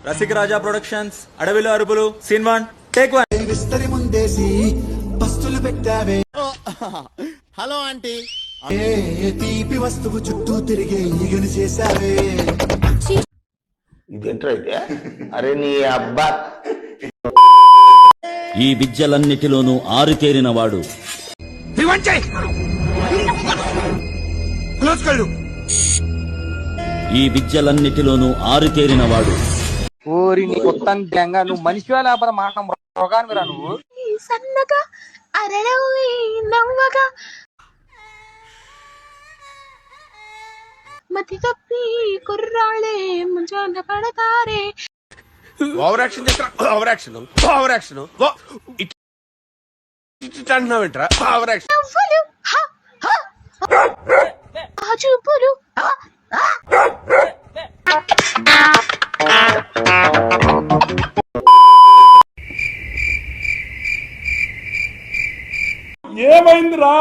రసిక రాజా productions, అడవిలో అరుపులు, scene 1 take 1. విస్తరి ముందేసి పస్తులు పెట్టావే. Hello aunty. తీపి వస్తువు చుట్టూ తిరిగే ఈగను చేశావే. ఇదేంట్రా అయితే? అరే నీ అబ్బా. ఈ విద్యలన్నిటిలోనూ ఆరుతేరినవాడు, ఈ విద్యలన్నిటిలోనూ ఆరుతేరినవాడు. ఓరి నీ కొత్త గంగా, నువ్వు మనిషివా లేకపోతే మాట రోగానివిరా నువ్వు? సన్నగా అరడవి నవ్వగా మతి తప్పి కుర్రాళ్ళే ముంచాన పడతారే. ఓవర్ యాక్షన్ చేస్తా. ఓవర్ యాక్షన్ ఓవర్ యాక్షన్ అంటున్నావేంట్రా? Over action. నవ్వులు హ హ ఆ చూపులు ఏమైందిరా?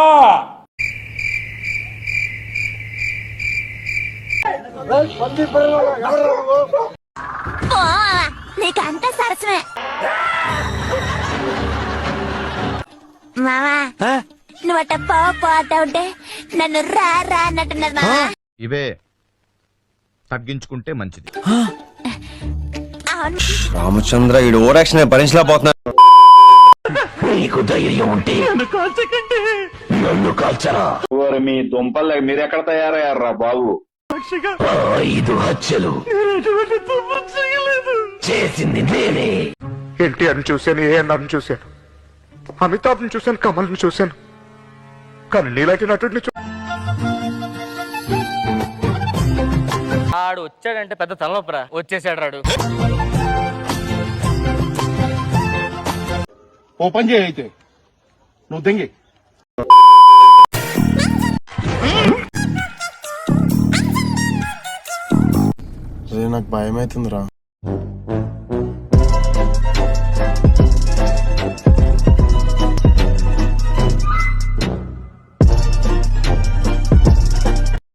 నీకంత సరసమే మామా. నువ్వట పోతా ఉంటే నన్ను రా రా అన్నట్టున్నది మామా. ఇవే తగ్గించుకుంటే మంచిది. అవును రామచంద్ర ఈ ఓవర్ యాక్షన్ భరించలేకపోతున్నా. నీకు ధైర్యం ఉంటే నన్ను కాల్చరా. మీ దుంపల్ మీరెక్కడ తయారయ్యారా బాబు? 5 హత్యలు చేసింది నేనే. ఎన్టీఆర్ని చూశాను, ఏఎన్ఆర్ని చూశాను, అమితాబ్ని చూశాను, కమల్ని చూశాను, కానీ నీలాంటి నటుడిని ఆడు వచ్చాడంటే పెద్ద తలనొప్పరా. వచ్చేసాడు రాడు. ఓపెన్ చేయి అయితే నువ్వు తెంగి. నాకు భయం అవుతుందిరా.